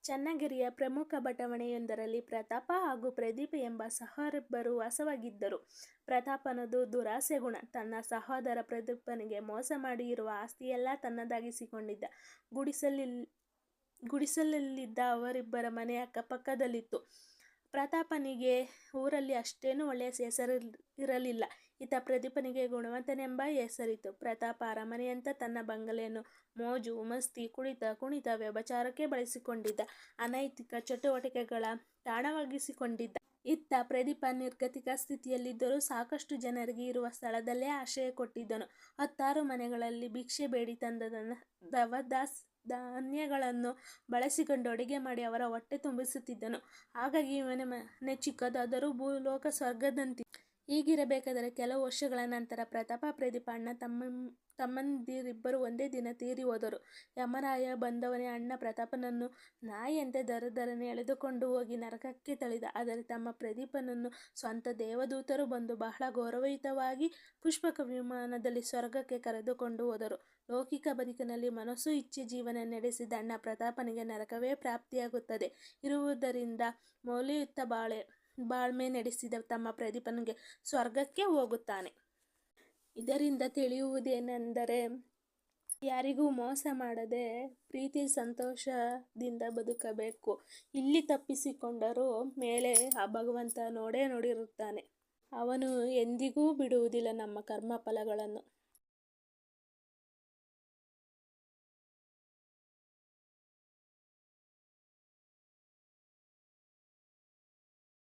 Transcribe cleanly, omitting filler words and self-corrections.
ಚನ್ನಗಿರಿಯ ಪ್ರಮುಖ ಬಡಾವಣೆಯೊಂದರಲ್ಲಿ ಪ್ರತಾಪ ಹಾಗೂ ಪ್ರದೀಪ ಎಂಬ ಸಹೋದರರಿಬ್ಬರು ವಾಸವಾಗಿದ್ದರು. ಪ್ರತಾಪನದು ದುರಾಸೆ ಗುಣ. ತನ್ನ ಸಹೋದರ ಪ್ರದೀಪನಿಗೆ ಮೋಸ ಮಾಡಿ ಇರುವ ಆಸ್ತಿಯೆಲ್ಲ ತನ್ನದಾಗಿಸಿಕೊಂಡಿದ್ದ. ಗುಡಿಸಲಲ್ಲಿದ್ದ ಅವರಿಬ್ಬರ ಮನೆ ಅಕ್ಕಪಕ್ಕದಲ್ಲಿತ್ತು. ಪ್ರತಾಪನಿಗೆ ಊರಲ್ಲಿ ಅಷ್ಟೇನೂ ಒಳ್ಳೆಯ ಹೆಸರಿರಲಿಲ್ಲ. ಇತ್ತ ಪ್ರದೀಪನಿಗೆ ಗುಣವಂತನೆಂಬ ಹೆಸರಿತ್ತು. ಪ್ರತಾಪ ಅರಮನೆಯಂಥ ತನ್ನ ಬಂಗಲೆಯನ್ನು ಮೋಜು ಮಸ್ತಿ, ಕುಣಿತ ವ್ಯಭಿಚಾರಕ್ಕೆ ಬಳಸಿಕೊಂಡಿದ್ದ. ಅನೈತಿಕ ಚಟುವಟಿಕೆಗಳ ತಾಣವಾಗಿಸಿಕೊಂಡಿದ್ದ. ಇತ್ತ ಪ್ರದೀಪ ನಿರ್ಗತಿಕ ಸ್ಥಿತಿಯಲ್ಲಿದ್ದರೂ ಸಾಕಷ್ಟು ಜನರಿಗೆ ಇರುವ ಸ್ಥಳದಲ್ಲೇ ಆಶ್ರಯ ಕೊಟ್ಟಿದ್ದನು. 10 ಮನೆಗಳಲ್ಲಿ ಭಿಕ್ಷೆ ಬೇಡಿ ತಂದ ಧಾನ್ಯಗಳನ್ನು ಬಳಸಿಕೊಂಡು ಅಡುಗೆ ಮಾಡಿ ಅವರ ಹೊಟ್ಟೆ ತುಂಬಿಸುತ್ತಿದ್ದನು. ಹಾಗಾಗಿ ಇವನ ಮನೆ ಚಿಕ್ಕದಾದರೂ ಭೂಲೋಕ ಸ್ವರ್ಗದಂತಿತ್ತು. ಹೀಗಿರಬೇಕಾದರೆ ಕೆಲವು ವರ್ಷಗಳ ನಂತರ ಪ್ರತಾಪ ಪ್ರದೀಪ ಅಣ್ಣ ತಮ್ಮಂದಿರಿಬ್ಬರು ಒಂದೇ ದಿನ ತೀರಿ ಹೋದರು. ಯಮರಾಯ ಬಂದವನೇ ಅಣ್ಣ ಪ್ರತಾಪನನ್ನು ನಾಯಿಯಂತೆ ದರದರನೆ ಎಳೆದುಕೊಂಡು ಹೋಗಿ ನರಕಕ್ಕೆ ತಳ್ಳಿದ. ಆದರೆ ತಮ್ಮ ಪ್ರದೀಪನನ್ನು ಸ್ವತಃ ದೇವದೂತರು ಬಂದು ಬಹಳ ಗೌರವಯುತವಾಗಿ ಪುಷ್ಪಕ ವಿಮಾನದಲ್ಲಿ ಸ್ವರ್ಗಕ್ಕೆ ಕರೆದುಕೊಂಡು ಹೋದರು. ಲೌಕಿಕ ಬದುಕಿನಲ್ಲಿ ಮನಸ್ಸು ಇಚ್ಛೆ ಜೀವನ ನಡೆಸಿದ ಅಣ್ಣ ಪ್ರತಾಪನಿಗೆ ನರಕವೇ ಪ್ರಾಪ್ತಿಯಾಗುತ್ತದೆ ಇರುವುದರಿಂದ ಮೌಲ್ಯಯುತ ಬಾಳ್ಮೆ ನಡೆಸಿದ ತಮ್ಮ ಪ್ರದೀಪನಿಗೆ ಸ್ವರ್ಗಕ್ಕೆ ಹೋಗುತ್ತಾನೆ. ಇದರಿಂದ ತಿಳಿಯುವುದೇನೆಂದರೆ ಯಾರಿಗೂ ಮೋಸ ಮಾಡದೆ ಪ್ರೀತಿ ಸಂತೋಷದಿಂದ ಬದುಕಬೇಕು. ಇಲ್ಲಿ ತಪ್ಪಿಸಿಕೊಂಡರೂ ಮೇಲೆ ಆ ಭಗವಂತ ನೋಡೇ ನೋಡಿರುತ್ತಾನೆ. ಅವನು ಎಂದಿಗೂ ಬಿಡುವುದಿಲ್ಲ ನಮ್ಮ ಕರ್ಮಫಲಗಳನ್ನು.